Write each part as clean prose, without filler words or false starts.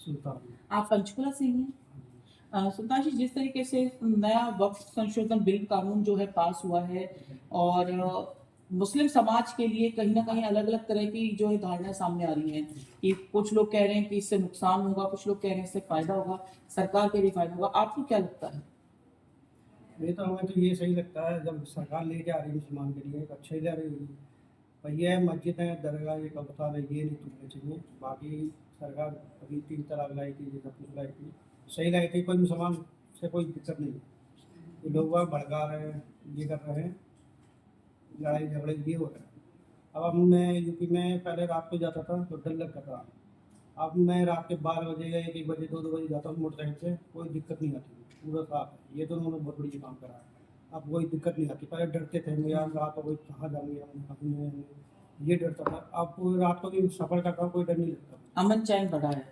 सुल्तान। आप पंचकुला से ही हैं। सुल्तान जी, जिस तरीके से नया वक्फ संशोधन बिल कानून जो है पास हुआ है और मुस्लिम समाज के लिए कहीं ना कहीं अलग अलग तरह की जो है धारणाएं सामने आ रही हैं कि कुछ लोग कह रहे हैं कि इससे नुकसान होगा, कुछ लोग कह रहे हैं इससे फायदा होगा, सरकार के लिए फायदा होगा, आपको क्या लगता है? हमें तो ये सही लगता है जब सरकार लेके आ रही है मुसलमान के लिए एक अच्छे ले आ रही होगी। पर ये है मस्जिद है, दरगाह, ये कब्रिस्तान है, ये नहीं टूटने चाहिए। बाकी सरकार अभी 3 तलाक लाई थी, ये सब कुछ लाई थी, सही लाई थी, कोई मुसलमान से कोई दिक्कत नहीं। ये लोग वह भड़का रहे हैं, ये कर रहे हैं, लड़ाई झगड़े ये हो रहे हैं। अब मैं यूपी में पहले रात को जाता था तो डर लगता था। अब मैं रात के 12 बजे या 1 बजे 2 बजे जाता हूँ मोटरसाइकिल से, कोई दिक्कत नहीं आती, पूरा साफ है। ये तो उन्होंने बहुत बड़ी काम करा है। अब कोई दिक्कत नहीं आती। पहले डरते थे मैं, यार रात को कोई कहाँ जाएंगे हम, कहीं नहीं आएंगे, ये डरता था। अब पूरी रात को भी सफ़र करता हूँ, कोई डर नहीं लगता। अमन चैन बढ़ा है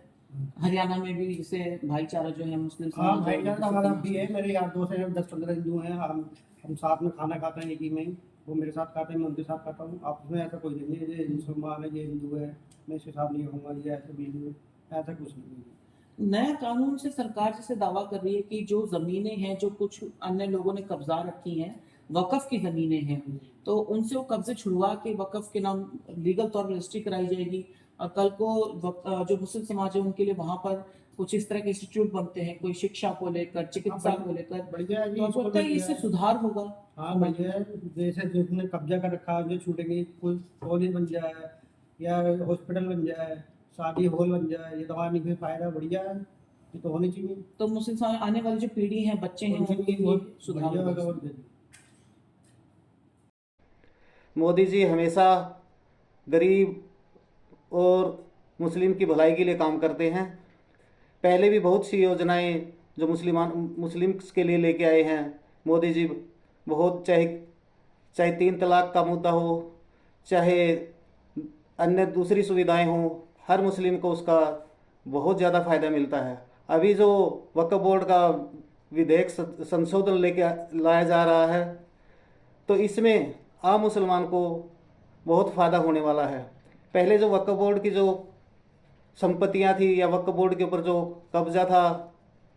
हरियाणा में भी, जैसे भाईचारा जो है मुस्लिम हाँ, समाज और भाईचारा हिंदू हमारा समाज भी है। में। मेरे यार दोस्त हैं 10-15 हिंदू हैं, हम साथ में खाना खाते हैं एक ही में ही। वो मेरे साथ खाते हैं, मैं उनके साथ खाता हूँ। आपस में ऐसा कोई नहीं है ये मुसलमान है, ये हिंदू है, मैं इसके साथ नहीं रहूँगा, ये ऐसे भी नहीं है, ऐसा कुछ नहीं है। नया कानून से सरकार जैसे दावा कर रही है कि जो जमीनें हैं जो कुछ अन्य लोगों ने कब्जा रखी हैं, वक़्फ़ की जमीनें हैं, तो उनसे वो कब्जे छुड़वा के वक़्फ़ के नाम लीगल तौर पर रजिस्ट्री कराई जाएगी। और कल को जो मुस्लिम समाज है उनके लिए वहां पर कुछ इस तरह के इंस्टीट्यूट बनते हैं, कोई शिक्षा को लेकर, हाँ, चिकित्सा को लेकर, बढ़िया है तो जी, आपको इसको लगता है बढ़िया इससे है। सुधार होगा हाँ, समाज बढ़िया में? है। जैसे जिसने कब्जा कर रखा है जो छूटेंगे, कोई कॉलेज बन जाए या हॉस्पिटल बन जाए, शादी हॉल बन जाए, ये दवा निकले फायदा बढ़िया है, ये तो होनी चाहिए। तो मुस्लिम समाज आने वाली जो पीढ़ी है, बच्चे हैं, उनके उनके लिए लिए बहुत सुधार बढ़िया होगा होगा। और इसमें। मोदी जी हमेशा गरीब और मुस्लिम की भलाई के लिए काम करते हैं। पहले भी बहुत सी योजनाएं जो मुस्लिम्स के लिए लेके आए हैं मोदी जी। बहुत, चाहे चाहे 3 तलाक का मुद्दा हो, चाहे अन्य दूसरी सुविधाएं हों, हर मुस्लिम को उसका बहुत ज़्यादा फ़ायदा मिलता है। अभी जो वक्फ बोर्ड का विधेयक संशोधन लेके लाया जा रहा है, तो इसमें आम मुसलमान को बहुत फ़ायदा होने वाला है। पहले जो वक्फ बोर्ड की जो संपत्तियां थी या वक्फ बोर्ड के ऊपर जो कब्जा था,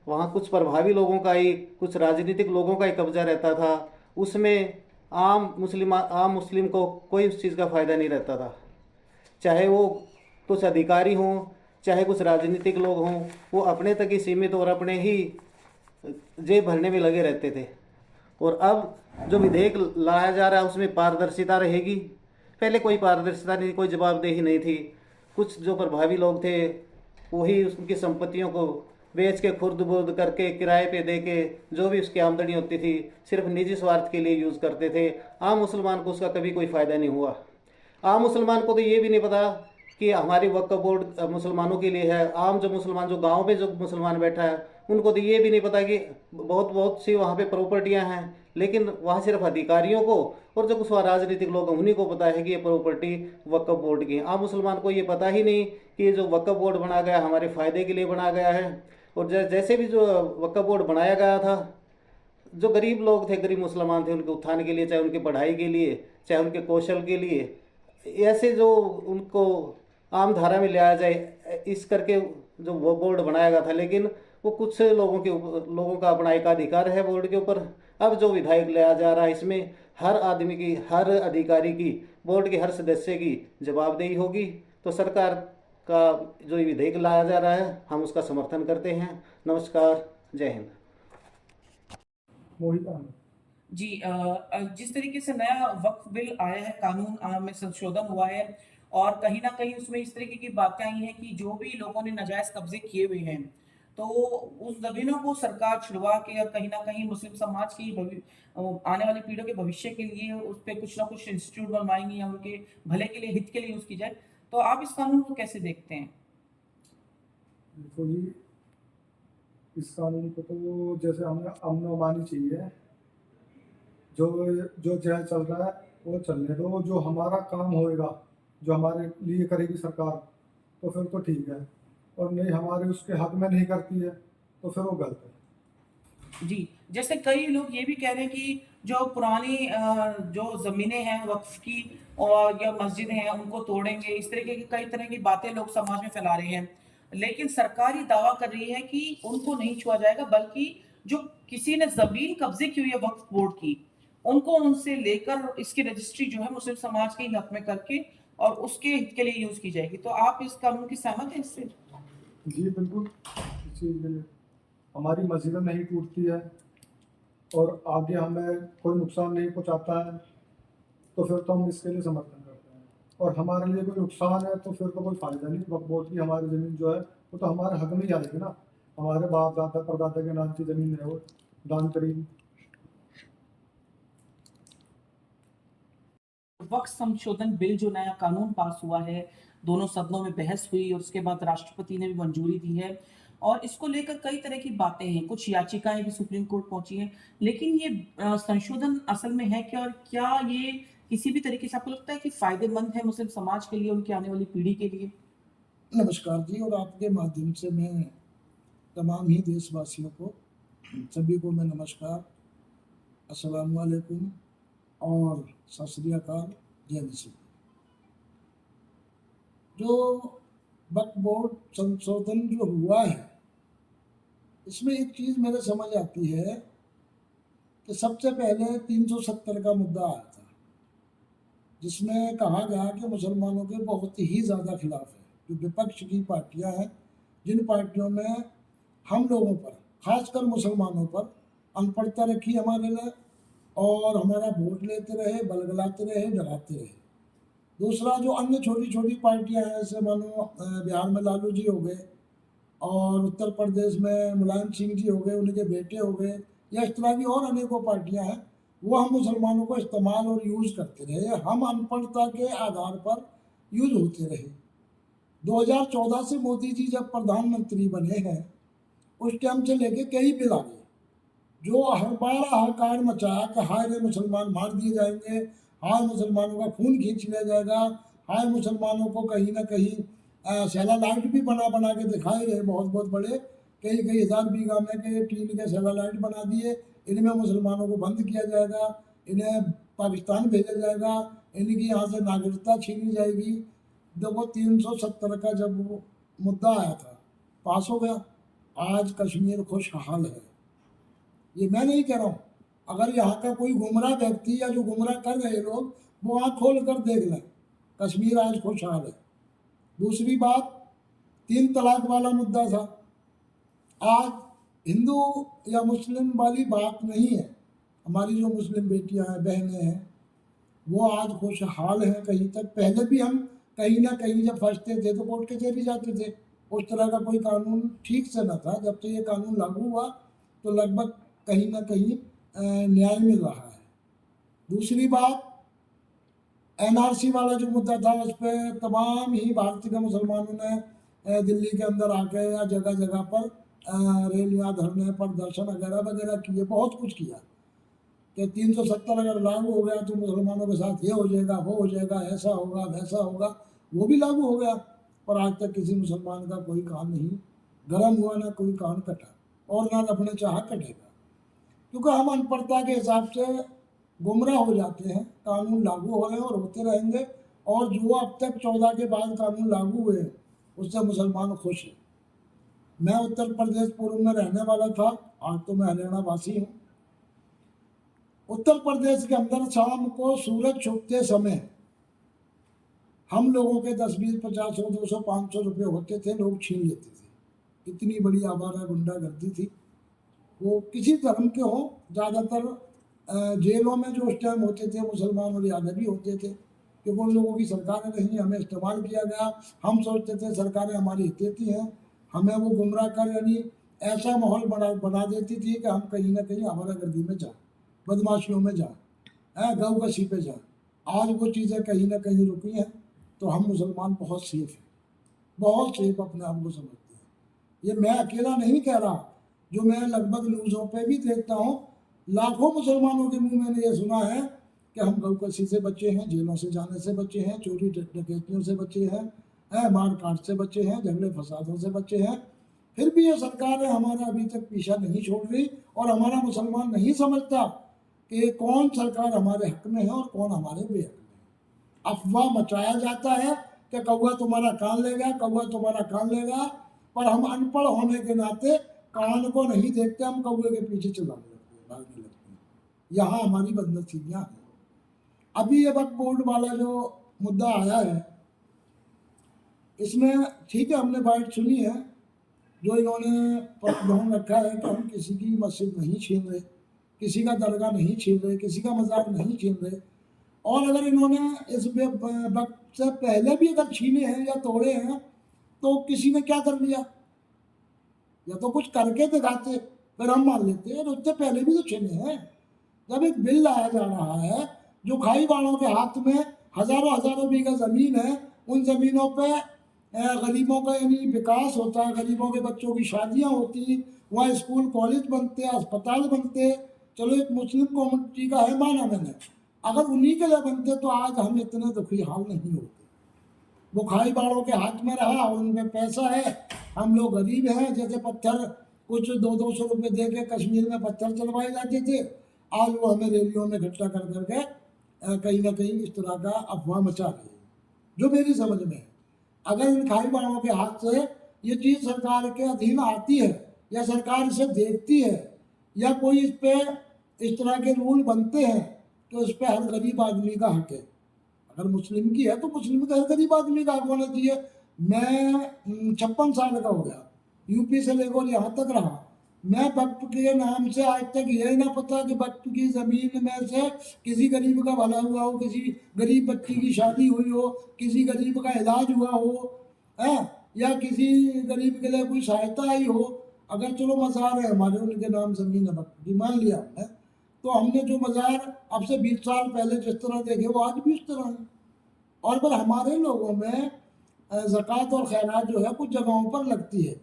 वहाँ कुछ प्रभावी लोगों का ही, कुछ राजनीतिक लोगों का ही कब्जा रहता था। उसमें आम मुस्लिम को कोई उस चीज़ का फ़ायदा नहीं रहता था। चाहे वो कुछ अधिकारी हों, चाहे कुछ राजनीतिक लोग हों, वो अपने तक ही सीमित और अपने ही जेब भरने में लगे रहते थे। और अब जो विधेयक लाया जा रहा है उसमें पारदर्शिता रहेगी। पहले कोई पारदर्शिता नहीं, कोई जवाबदेही नहीं थी। कुछ जो प्रभावी लोग थे वही उनकी संपत्तियों को बेच के, खुर्द बुर्द करके, किराए पे दे के, जो भी उसकी आमदनी होती थी सिर्फ निजी स्वार्थ के लिए यूज़ करते थे। आम मुसलमान को उसका कभी कोई फ़ायदा नहीं हुआ। आम मुसलमान को तो ये भी नहीं पता कि हमारी वक्फ बोर्ड मुसलमानों के लिए है। आम जो मुसलमान, जो गांव में जो मुसलमान बैठा है, उनको तो ये भी नहीं पता कि बहुत बहुत सी वहाँ पे प्रॉपर्टियाँ हैं, लेकिन वहाँ सिर्फ अधिकारियों को और जो कुछ राजनीतिक लोग हैं उन्हीं को पता है कि ये प्रॉपर्टी वक्फ बोर्ड की है। आम मुसलमान को ये पता ही नहीं कि ये जो वक्फ बोर्ड बना गया हमारे फ़ायदे के लिए बना गया है। और जैसे भी जो वक्फ बोर्ड बनाया गया था, जो गरीब लोग थे, गरीब मुसलमान थे, उनके उत्थान के लिए, चाहे उनकी पढ़ाई के लिए, चाहे उनके कौशल के लिए, ऐसे जो उनको आम धारा में लाया जाए इस करके जो वो बोर्ड बनाया गया था। लेकिन वो कुछ लोगों का अपना एकाधिकार है बोर्ड के ऊपर। अब जो विधायक लाया जा रहा है इसमें हर आदमी की, हर अधिकारी की, बोर्ड के हर सदस्य की जवाबदेही होगी। तो सरकार का जो विधेयक लाया जा रहा है हम उसका समर्थन करते हैं। नमस्कार, जय हिंद। मोहित आनंद। जी, जिस तरीके से नया वक्फ बिल आया है, कानून में संशोधन हुआ है और कहीं ना कहीं उसमें इस तरीके की बातें आई हैं कि जो भी लोगों ने नाजायज कब्जे किए हुए हैं, तो उस जमीनों को सरकार छुड़वा के और कहीं ना कहीं मुस्लिम समाज की आने वाली पीढ़ियों के भविष्य के लिए उस पर कुछ ना कुछ इंस्टीट्यूट बनवाएंगे या उनके भले के लिए, हित के लिए यूज की जाए। तो आप इस कानून को कैसे देखते हैं? देखो जी, इस कानून को तो जैसे हमें अमन अमानी चाहिए। जो जो जय चल रहा है वो चलने दो। जो हमारा काम होएगा, जो हमारे लिए करेगी सरकार, तो फिर तो ठीक है, और नहीं हमारे उसके हक में नहीं करती है तो फिर वो गलत है। जी, जैसे कई लोग ये भी कह रहे हैं कि जो पुरानी जो ज़मीनें हैं वक़्फ़ की और या मस्जिदें हैं उनको तोड़ेंगे, इस तरीके की कई तरह की बातें लोग समाज में फैला रहे हैं। लेकिन सरकार ये दावा कर रही है कि उनको नहीं छुआ जाएगा, बल्कि जो किसी ने जमीन कब्जे की हुई है वक्फ बोर्ड की, उनको उनसे लेकर इसकी रजिस्ट्री जो है मुस्लिम समाज के ही हक में करके और उसके हित के लिए यूज की जाएगी। तो आप इस कानून की सहमत हैं इससे? जी बिल्कुल, इस चीज़ के लिए हमारी मस्जिदें नहीं टूटती है और आगे हमें कोई नुकसान नहीं पहुंचाता है, तो फिर तो हम इसके लिए समर्थन करते हैं। और हमारे लिए कोई नुकसान है तो फिर तो कोई फ़ायदा नहीं। वक्फ बोर्ड की हमारी ज़मीन जो है वो तो हमारे हक में ही आएगी ना, हमारे बाप दादा परदादा के नाम की ज़मीन है वो दान करेगी। वक्फ संशोधन बिल जो नया कानून पास हुआ है, दोनों सदनों में बहस हुई और उसके बाद राष्ट्रपति ने भी मंजूरी दी है और इसको लेकर कई तरह की बातें हैं, कुछ याचिकाएं भी सुप्रीम कोर्ट पहुंची हैं। लेकिन ये संशोधन असल में है क्या, और क्या ये किसी भी तरीके से आपको लगता है कि फायदेमंद है मुस्लिम समाज के लिए, उनकी आने वाली पीढ़ी के लिए? नमस्कार जी, और आपके माध्यम से मैं तमाम ही देशवासियों को सभी को मैं नमस्कार, अस्सलाम वालेकुम और सत श्री अकाल, जय मसीह। जो वक्फ बोर्ड संशोधन जो हुआ है, इसमें एक चीज़ मेरे समझ आती है कि सबसे पहले 370 का मुद्दा आया था, जिसमें कहा गया कि मुसलमानों के बहुत ही ज़्यादा खिलाफ है। जो विपक्ष की पार्टियां हैं, जिन पार्टियों में हम लोगों पर, खासकर मुसलमानों पर अनपढ़ता रखी हमारे लिए और हमारा वोट लेते रहे, बलगलाते रहे, डराते रहे। दूसरा, जो अन्य छोटी छोटी पार्टियां हैं, जैसे मानो बिहार में लालू जी हो गए और उत्तर प्रदेश में मुलायम सिंह जी हो गए, उनके बेटे हो गए, या इस तरह की और अनेकों पार्टियां हैं, वो हम मुसलमानों को इस्तेमाल और यूज़ करते रहे। हम अनपढ़ता के आधार पर यूज होते रहे। 2014 से मोदी जी जब प्रधानमंत्री बने हैं, उस टाइम से लेके कई बिल आ गए जो हर बार हाहाकार मचाया कि हाय रे मुसलमान मार दिए जाएंगे, हाय मुसलमानों का खून खींच लिया जाएगा, हाय मुसलमानों को कहीं ना कहीं सैटेलाइट भी बना बना के दिखाए गए, बहुत बहुत बड़े, कई कई हज़ार बीघा में के टीन के सैटेलाइट बना दिए। इनमें मुसलमानों को बंद किया जाएगा, इन्हें पाकिस्तान भेजा जाएगा, इनकी यहाँ से नागरिकता छीनी जाएगी। देखो, 370 का जब वो मुद्दा आया था, पास हो गया। आज कश्मीर खुशहाल है, ये मैं नहीं कह रहा हूँ। अगर यहाँ का कोई गुमराह व्यक्ति या जो गुमराह कर रहे लोग, वो आँख खोल कर देख लें, कश्मीर आज खुशहाल है। दूसरी बात, 3 तलाक वाला मुद्दा था, आज हिंदू या मुस्लिम वाली बात नहीं है। हमारी जो मुस्लिम बेटियां हैं, बहनें हैं, वो आज खुशहाल हैं। कहीं तक पहले भी हम कहीं ना कहीं जब फंसते थे तो कोर्ट कचहरी जाते थे, उस तरह का कोई कानून ठीक से न था। जब से ये कानून लागू हुआ तो लगभग कहीं ना कहीं न्याय मिल रहा है। दूसरी बात, एनआरसी वाला जो मुद्दा था, उस पर तमाम ही भारतीय के मुसलमानों ने दिल्ली के अंदर आके या जगह जगह पर रैलियाँ, धरने, प्रदर्शन वगैरह वगैरह किए, बहुत कुछ किया कि 370 अगर लागू हो गया तो मुसलमानों के साथ ये हो जाएगा, वो हो जाएगा, ऐसा होगा, वैसा होगा। वो भी लागू हो गया, पर आज तक किसी मुसलमान का कोई कान नहीं गर्म हुआ, ना कोई कान कटा और ना अपने चाह कटेगा, क्योंकि हम अनपढ़ता के हिसाब से गुमराह हो जाते हैं। कानून लागू हो रहे हैं और होते रहेंगे, और जो अब तक 14 के बाद कानून लागू हुए उससे मुसलमान खुश हैं। मैं उत्तर प्रदेश पूर्व में रहने वाला था, आज तो मैं हरियाणा वासी हूँ। उत्तर प्रदेश के अंदर शाम को सूरज छुपते समय हम लोगों के 10, 20, 50, 100, 200, 500 रुपये होते थे, लोग छीन लेते थे। इतनी बड़ी आवारा गुंडागर्दी थी। वो किसी धर्म के हों, ज़्यादातर जेलों में जो उस टाइम होते थे मुसलमान और यादवी होते थे, क्योंकि उन लोगों की सरकारें नहीं, हमें इस्तेमाल किया गया। हम सोचते थे सरकारें हमारी हितैषी हैं, हमें वो गुमराह कर, यानी ऐसा माहौल बना देती थी कि हम कहीं ना कहीं आवारागर्दी में जाएँ, बदमाशियों में जाएँ, गऊ कशी पे जाएँ। आज वो चीज़ें कहीं ना कहीं रुकी हैं, तो हम मुसलमान बहुत सेफ हैं, बहुत सेफ अपने आप को समझते हैं। ये मैं अकेला नहीं कह रहा, जो मैं लगभग न्यूज़ों पे भी देखता हूँ, लाखों मुसलमानों के मुंह मैंने ये सुना है कि हम गऊ कशी से बचे हैं, जेलों से जाने से बचे हैं, चोरी डकैतियों से बचे हैं, मार काट से बचे हैं, झगड़े फसादों से बचे हैं। फिर भी ये सरकार हमारा अभी तक पीछा नहीं छोड़ रही, और हमारा मुसलमान नहीं समझता कि कौन सरकार हमारे हक में है और कौन हमारे बेहक में है। अफवाह मचाया जाता है कि कौआ तुम्हारा कान लेगा, कौआ तुम्हारा कान लेगा, पर हम अनपढ़ होने के नाते कान को नहीं देखते, हम कौवे के पीछे चलाने लगते हैं, भागने लगते हैं। यहाँ हमारी बदनसीबियाँ हैं। अभी ये वक्फ बोर्ड वाला जो मुद्दा आया है, इसमें ठीक है, हमने बात सुनी है, जो इन्होंने प्रावधान रखा है कि हम किसी की मस्जिद नहीं छीन रहे, किसी का दरगाह नहीं छीन रहे, किसी का मज़ार नहीं छीन रहे। और अगर इन्होंने इस वक्त से पहले भी अगर छीने हैं या तोड़े हैं तो किसी ने क्या कर लिया, या तो कुछ करके दिखाते फिर हम मान लेते हैं, उससे पहले भी तो छीने हैं। जब एक बिल लाया जा रहा है जो खाई वालों के हाथ में हजारों हजारों बीघा ज़मीन है, उन ज़मीनों पे गरीबों का यानी विकास होता है, गरीबों के बच्चों की शादियाँ होती, वहाँ स्कूल कॉलेज बनते, अस्पताल बनते। चलो एक मुस्लिम कम्युनिटी का है, माना मैंने, अगर उन्हीं के लिए बनते तो आज हम इतने दुखी हाल नहीं होते। वो खाई बाड़ों के हाथ में रहा और उनमें पैसा है, हम लोग गरीब हैं। जैसे पत्थर कुछ 200-200 रुपये दे के कश्मीर में पत्थर चलवाए जाते थे, आज वो हमें रैलियों में इकट्ठा कर करके कहीं ना कहीं इस तरह का अफवाह मचा रही है, जो मेरी समझ में है। अगर इन खाई बाड़ों के हाथ से ये चीज़ सरकार के अधीन आती है या सरकार इसे देखती है या कोई इस पे इस तरह के रूल बनते हैं तो इस पे हर गरीब आदमी का हक है। अगर मुस्लिम की है तो मुस्लिम का हर गरीब आदमी का हक होना चाहिए। मैं 56 साल का हो गया, यूपी से लेकर यहाँ तक रहा, मैं वक्फ के नाम से आज तक ये ना पता कि वक्फ की ज़मीन में से किसी गरीब का भला हुआ हो, किसी गरीब बच्ची की शादी हुई हो, किसी गरीब का इलाज हुआ हो, है, या किसी गरीब के लिए कोई सहायता आई हो। अगर चलो मज़ार है हमारे, उनके नाम ज़मीन है वक्फ की, मान लिया हमने, तो हमने जो मज़ार अब से 20 साल पहले जिस तरह देखे वो आज भी उस तरह है। और पर हमारे लोगों में ज़कात और खैरात जो है कुछ जगहों पर लगती है,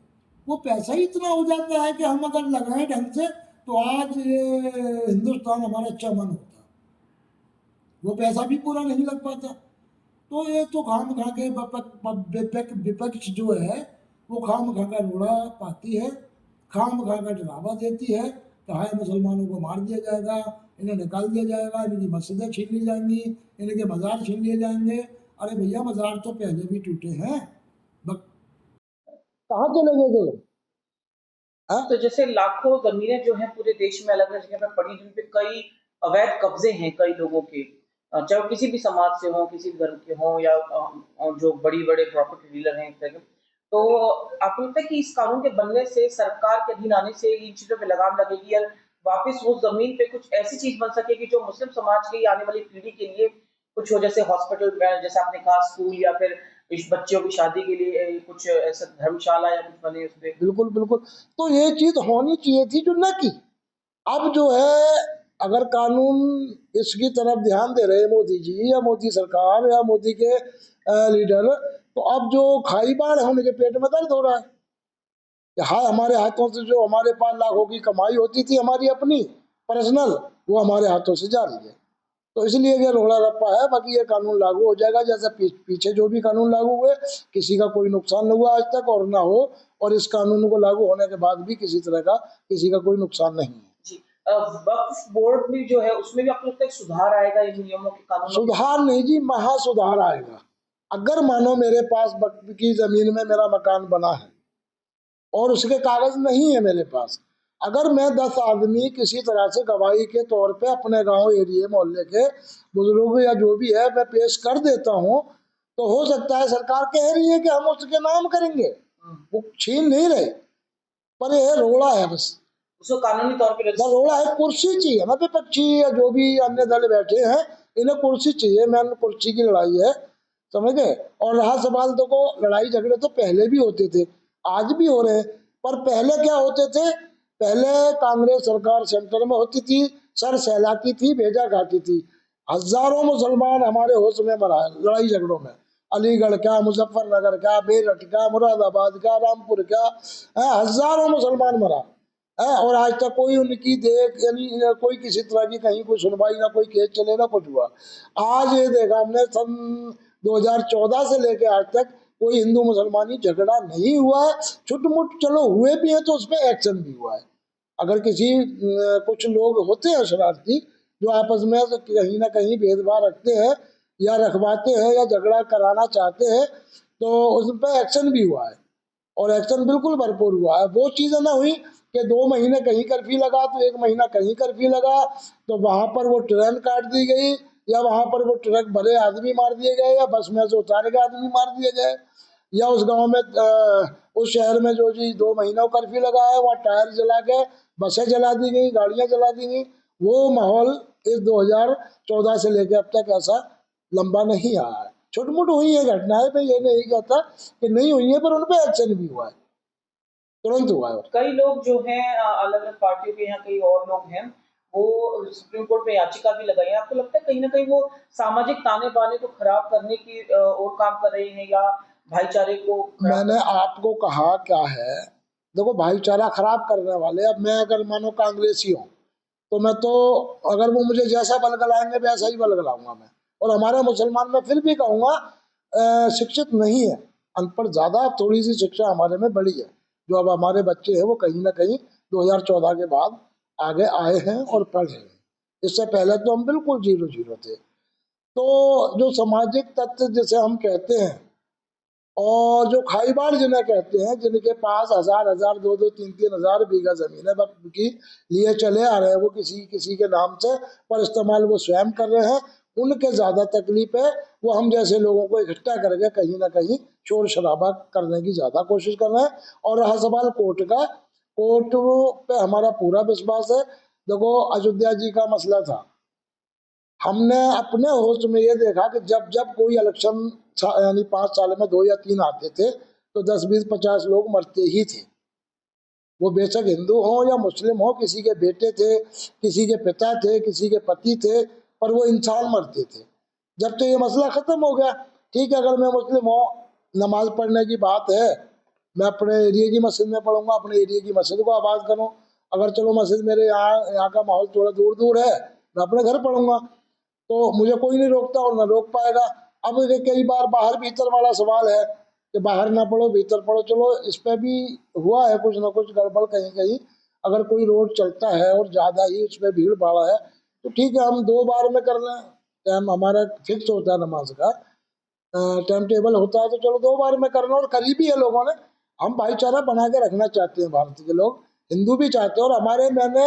वो पैसा ही इतना हो जाता है कि हम अगर लगाएं ढंग से तो आज ये हिंदुस्तान हमारा चमन होता, वो पैसा भी पूरा नहीं लग पाता। तो ये तो खाम खा के विपक्ष जो है वो खाम खा का रोड़ा पाती है, खाम खा का डरावा देती है कि हाय मुसलमानों को मार दिया जाएगा, इन्हें निकाल दिया जाएगा, इनकी मस्जिदें छीन ली जाएंगी, इनके मज़ार छीन लिए जाएंगे। अरे भैया, मज़ार तो पहले भी टूटे हैं, कहाँ चले गए थे लोग? तो जैसे लाखों जमीनें जो हैं पूरे देश में अलग अलग जगह पर पड़ी, जिन पे कई अवैध कब्जे हैं कई लोगों के, चाहे वो किसी भी समाज से हों, किसी भी धर्म के हों, या जो बड़ी बड़े प्रॉपर्टी डीलर हैं इस तरह के। तो आपको लगता है कि इस कानून के बनने से, सरकार के अधीन आने से इन चीजों पे लगाम लगेगी, या वापस वो जमीन पे कुछ ऐसी चीज बन सकेगी जो मुस्लिम समाज की आने वाली पीढ़ी के लिए कुछ हो, जैसे हॉस्पिटल, जैसे आपने कहा स्कूल, या फिर इस बच्चों की शादी के लिए कुछ ऐसा धर्मशाला या कुछ बने उसपे? बिल्कुल बिल्कुल, तो ये चीज होनी चाहिए थी जो न की। अब जो है, अगर कानून इसकी तरफ ध्यान दे रहे मोदी जी या मोदी सरकार या मोदी के लीडर, तो अब जो खाई बाढ़ है उनके पेट में दर्द हो रहा है कि हाँ, हमारे हाथों से जो हमारे 5 लाखों की कमाई होती थी हमारी अपनी पर्सनल, वो हमारे हाथों से जा रही है। तो इसलिए ये रोड़ा रप्पा है। बाकी ये कानून लागू हो जाएगा, जैसे पीछे जो भी कानून लागू हुए किसी का कोई नुकसान न हुआ आज तक और ना हो, और इस कानून को लागू होने के बाद भी किसी तरह का किसी का कोई नुकसान नहीं है। जी, वक्फ बोर्ड भी जो है उसमें भी आपको लगता है सुधार आएगा इन नियमों के, कानूनों के? सुधार नहीं जी, महा सुधार आएगा। अगर मानो मेरे पास वक्फ की जमीन में मेरा मकान बना है और उसके कागज नहीं है मेरे पास, अगर मैं 10 आदमी किसी तरह से गवाही के तौर पे अपने गांव एरिया मोहल्ले के बुजुर्ग या जो भी है मैं पेश कर देता हूँ, तो हो सकता है सरकार कह रही है कि हम उसके नाम करेंगे, वो छीन नहीं रहे, पर यह रोड़ा है बस, उसको कानूनी तौर पे रोड़ा है। कुर्सी चाहिए ना, विपक्षी या जो भी अन्य दल बैठे हैं, इन्हें कुर्सी चाहिए, मैन कुर्सी की लड़ाई है, समझ गए। और रहा सवाल, तो को लड़ाई झगड़े तो पहले भी होते थे, आज भी हो रहे हैं, पर पहले क्या होते थे, पहले कांग्रेस सरकार सेंटर में होती थी, सर सहलाती थी, भेजा खाती थी, हजारों मुसलमान हमारे होश में मरा है लड़ाई झगड़ों में, अलीगढ़ क्या, मुजफ्फरनगर क्या, मेरठ क्या, मुरादाबाद क्या, रामपुर क्या, हजारों मुसलमान मरा है। और आज तक कोई उनकी देख यानी कोई किसी तरह की कहीं कोई सुनवाई ना, कोई केस चले ना कुछ हुआ। आज ये देखा हमने सन 2014 से लेके आज तक कोई हिंदू मुसलमानी झगड़ा नहीं हुआ है, छुटमुट चलो हुए भी हैं तो उस पर एक्शन भी हुआ है। अगर किसी कुछ लोग होते हैं शरारती जो आपस में कहीं ना कहीं भेदभाव रखते हैं या रखवाते हैं या झगड़ा कराना चाहते हैं, तो उस पर एक्शन भी हुआ है। और एक्शन बिल्कुल भरपूर हुआ है। वो चीज़ें ना हुई कि 2 महीने कहीं कर्फ्यू लगा तो 1 महीना कहीं कर्फ्यू लगा, तो वहाँ पर वो ट्रेन काट दी गई, या वहाँ पर वो ट्रक भरे आदमी मार दिए गए, या बस में से उतारे गए आदमी मार दिए गए, या उस गांव में उस शहर में जो जी 2 महीनों कर्फ्यू लगा है वहाँ टायर जला के बसें जला दी गई, गाड़ियाँ जला दी गई। वो माहौल इस 2014 से लेकर अब तक ऐसा लंबा नहीं आया है। छोटी मोटी हुई है घटनाएं, मैं ये नहीं कहता कि नहीं हुई है, पर उन पर एक्शन भी हुआ है, तुरंत हुआ है। कई लोग जो हैं अलग अलग पार्टियों के यहाँ कई और लोग हैं, वो सुप्रीम कोर्ट में याचिका भी लगाई है। आपको लगता है कहीं ना कहीं वो सामाजिक ताने बाने को खराब करने की और काम कर रहे हैं, या भाईचारे को मैंने आपको कहा क्या है, देखो भाईचारा खराब करने वाले, अब मैं अगर मानो कांग्रेसी हूँ तो मैं तो, अगर वो मुझे जैसा बलगलाएंगे वैसा ही बलगलाऊंगा मैं। और हमारे मुसलमान में फिर भी कहूँगा शिक्षित नहीं है, अनपढ़ ज़्यादा, थोड़ी सी शिक्षा हमारे में बढ़ी है। जो अब हमारे बच्चे हैं वो कहीं ना कहीं 2014 के बाद आगे आए हैं और पढ़ रहे हैं। इससे पहले तो हम बिल्कुल जीरो जीरो थे। तो जो सामाजिक तत्व जिसे हम कहते हैं, और जो खाईबाड़ जिन्हें कहते हैं, जिनके पास हजार हजार 2-2, 3-3 हजार बीघा जमीन है वक्त की लिए चले आ रहे हैं, वो किसी किसी के नाम से, पर इस्तेमाल वो स्वयं कर रहे हैं, उनके ज़्यादा तकलीफ है। वो हम जैसे लोगों को इकट्ठा करके कहीं ना कहीं शोर शराबा करने की ज़्यादा कोशिश कर रहे हैं। और रहा सवाल कोर्ट का, कोर्ट पे हमारा पूरा विश्वास है। देखो अयोध्या जी का मसला था, हमने अपने होश में ये देखा कि जब जब कोई इलेक्शन यानी 5 साल में 2 या 3 आते थे तो 10-20-50 लोग मरते ही थे। वो बेशक हिंदू हो या मुस्लिम हो, किसी के बेटे थे, किसी के पिता थे, किसी के पति थे, पर वो इंसान मरते थे। जब तो ये मसला ख़त्म हो गया, ठीक है, अगर मैं मुस्लिम हूँ, नमाज पढ़ने की बात है, मैं अपने एरिया की मस्जिद में पढ़ूंगा, अपने एरिया की मस्जिद को आबाद करूँ। अगर चलो मस्जिद मेरे यहाँ का माहौल थोड़ा दूर दूर है, मैं अपने घर पढ़ूंगा, तो मुझे कोई नहीं रोकता और न रोक पाएगा। अब ये कई बार बाहर भीतर वाला सवाल है कि बाहर ना पढ़ो भीतर पढ़ो, चलो इस पे भी हुआ है कुछ ना कुछ गड़बड़ कहीं कहीं। अगर कोई रोड चलता है और ज़्यादा ही उस पर भीड़ भाड़ है तो ठीक है, हम 2 बार में कर लें, टाइम हमारा फिक्स होता है नमाज का, टाइम टेबल होता है, तो चलो 2 बार में कर लो। और करीबी है लोगों ने, हम भाईचारा बना के रखना चाहते हैं, भारत के लोग, हिंदू भी चाहते हैं। और हमारे मैंने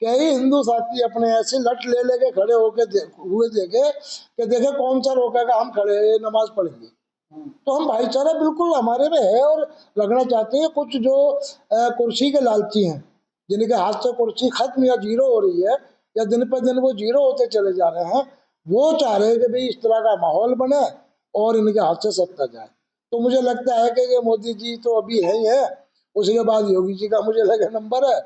कई हिंदू साथी अपने ऐसे लट ले लेके खड़े होके हुए देखे कि देखे कौन सा रोकेगा, हम खड़े नमाज पढ़ेंगे। तो हम भाईचारा बिल्कुल हमारे में है और रखना चाहते हैं। कुछ जो कुर्सी के लालची हैं, जिनके हाथ से कुर्सी खत्म या जीरो हो रही है, या दिन पर दिन वो जीरो होते चले जा रहे हैं, वो चाह रहे हैं कि भाई इस तरह का माहौल बने और इनके हाथ से सत्ता जाए। तो मुझे लगता है कि ये मोदी जी तो अभी है ही है, उसके बाद योगी जी का मुझे लगे नंबर है,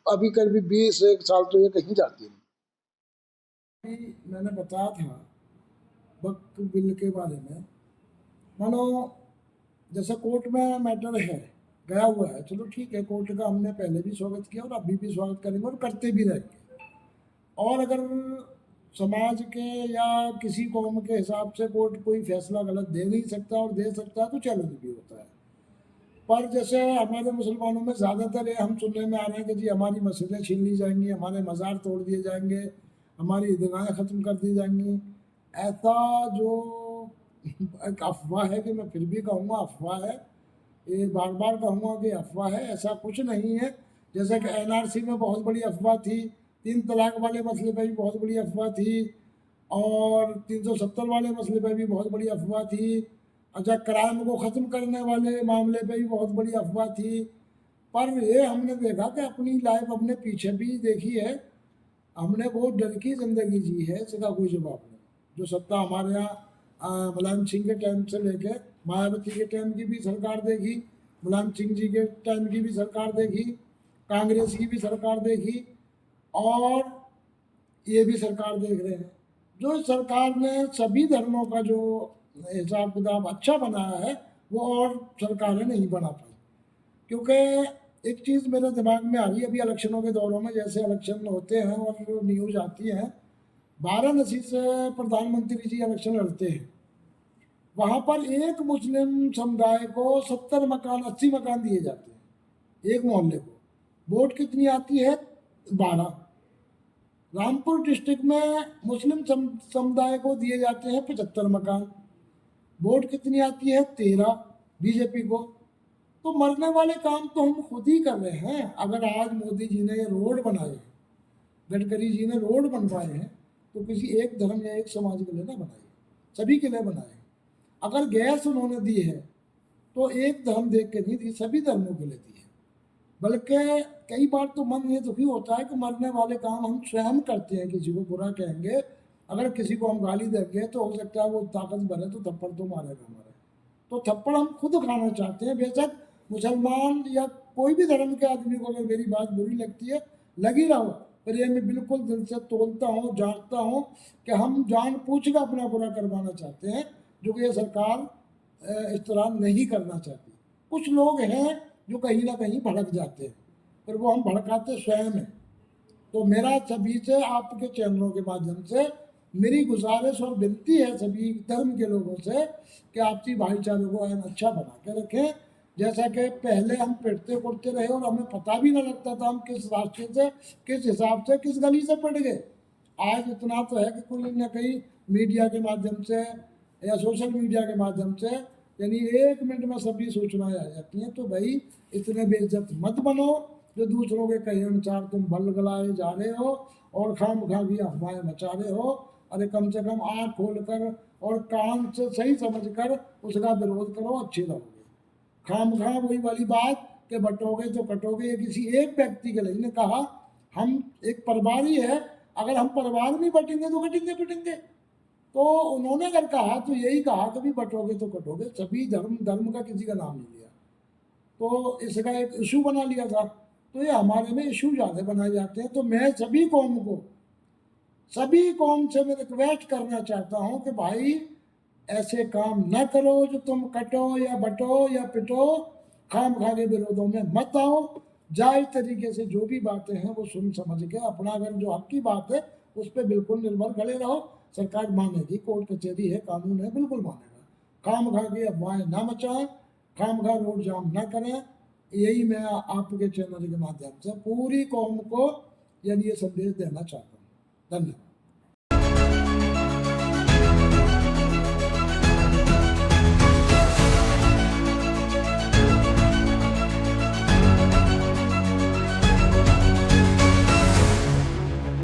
अभी करीब 20-1 साल तो ये कहीं जाती नहीं। मैंने बताया था वक्त बिल के बारे में, मानो जैसे कोर्ट में मैटर है गया हुआ है, चलो ठीक है, कोर्ट का हमने पहले भी स्वागत किया और अभी भी स्वागत करेंगे और करते भी रहेंगे। और अगर समाज के या किसी कौम के हिसाब से कोर्ट कोई फैसला गलत दे नहीं सकता और दे सकता है तो चैलेंज भी होता है। पर जैसे हमारे मुसलमानों में ज़्यादातर ये हम सुनने में आ रहे हैं कि जी हमारी मस्जिदें छीन ली जाएंगी, हमारे मज़ार तोड़ दिए जाएंगे, हमारी ईदगाहें ख़त्म कर दी जाएंगी। ऐसा जो एक अफवाह है, कि मैं फिर भी कहूँगा अफवाह है, ये बार बार कहूँगा कि अफवाह है, ऐसा कुछ नहीं है। जैसे कि NRC में बहुत बड़ी अफवाह थी, 3 तलाक वाले मसले पर भी बहुत बड़ी अफवाह थी, और 370 वाले मसले पर भी बहुत बड़ी अफवाह थी। अच्छा, क्राइम को ख़त्म करने वाले मामले पे भी बहुत बड़ी अफवाह थी। पर ये हमने देखा कि अपनी लाइफ अपने पीछे भी देखी है, हमने बहुत डर की ज़िंदगी जी है, इसका कोई जवाब नहीं। जो सत्ता हमारे यहाँ मुलायम सिंह के टाइम से लेके मायावती के टाइम की भी सरकार देखी, मुलायम सिंह जी के टाइम की भी सरकार देखी, कांग्रेस की भी सरकार देखी, और ये भी सरकार देख रहे हैं। जो सरकार ने सभी धर्मों का जो हिसाब किताब अच्छा बनाया है, वो और सरकारें नहीं बना पाई। क्योंकि एक चीज़ मेरे दिमाग में आ रही है, अभी इलेक्शनों के दौरों में जैसे इलेक्शन होते हैं और न्यूज़ आती है, वाराणसी से प्रधानमंत्री जी इलेक्शन लड़ते हैं, वहाँ पर एक मुस्लिम समुदाय को 70 मकान 80 मकान दिए जाते हैं एक मोहल्ले को। वोट कितनी आती है? 12। रामपुर डिस्ट्रिक्ट में मुस्लिम समुदाय को दिए जाते हैं 75 मकान, वोट कितनी आती है? 13 बीजेपी को। तो मरने वाले काम तो हम खुद ही कर रहे हैं। अगर आज मोदी जी ने ये रोड बनाए, गडकरी जी ने रोड बनवाए हैं, तो किसी एक धर्म या एक समाज के लिए ना बनाए, सभी के लिए बनाए। अगर गैस उन्होंने दी है तो एक धर्म देख के नहीं दी, सभी धर्मों के लिए दी है। बल्कि कई बार तो मन ये दुखी होता है कि मरने वाले काम हम स्वयं करते हैं। किसी को बुरा कहेंगे, अगर किसी को हम गाली देंगे तो हो सकता है वो ताकतवर है तो थप्पड़ तो मारेगा हमारे, तो थप्पड़ हम खुद खाना चाहते हैं। बेशक मुसलमान या कोई भी धर्म के आदमी को अगर मेरी बात बुरी लगती है, लगी रहो, पर ये मैं बिल्कुल दिल से तोलता हूँ, जानता हूँ कि हम जान पूछ कर अपना बुरा करवाना चाहते हैं, जो कि ये सरकार इस तरह नहीं करना चाहती। कुछ लोग हैं जो कहीं ना कहीं भड़क जाते हैं, पर वो हम भड़काते स्वयं हैं। तो मेरा सभी से, आपके चैनलों के माध्यम से मेरी गुजारिश और विनती है सभी धर्म के लोगों से कि आपसी भाईचारे को अच्छा बना के रखें। जैसा कि पहले हम पिटते कुटते रहे और हमें पता भी ना लगता था हम किस रास्ते से, किस हिसाब से, किस गली से पिट गए। आज इतना तो है कि कोई ना कहीं मीडिया के माध्यम से या सोशल मीडिया के माध्यम से यानी 1 मिनट में सभी सूचनाएं आ जाती हैं। तो भाई इतने बेइज्जत मत बनो जो दूसरों के कहे अनुसार तुम बलगलाए जा रहे हो और खामखा की अफवाहें मचा रहे हो। अरे कम से कम आँख खोल कर और कान से सही समझ कर उसका विरोध करो, अच्छे रहोगे। खामखा वही वाली बात कि बटोगे तो कटोगे, ये किसी एक व्यक्ति के लिए ने कहा। हम एक परिवार ही है, अगर हम परिवार में बटेंगे तो कटेंगे पिटेंगे। तो उन्होंने अगर कहा तो यही कहा कभी बटोगे तो कटोगे, सभी धर्म का किसी का नाम नहीं लिया। तो इसका एक इशू बना लिया था। तो ये हमारे में इशू ज़्यादा बनाए जाते हैं। तो मैं सभी कौम से मैं रिक्वेस्ट करना चाहता हूँ कि भाई ऐसे काम न करो जो तुम कटो या बटो या पिटो, खामखा के विरोधों में मत आओ। जायज़ तरीके से जो भी बातें हैं वो सुन समझ के अपना अगर जो हक की बात है उस पर बिल्कुल निर्भर खड़े रहो। सरकार मानेगी, कोर्ट कचहरी है, कानून है, बिल्कुल मानेगा। खामखा के अफवाहें ना मचाएं, खामखा रोड जाम ना करें। यही मैं आपके चैनल के माध्यम से पूरी कौम को यानी ये संदेश देना चाहता हूँ। धन्यवाद।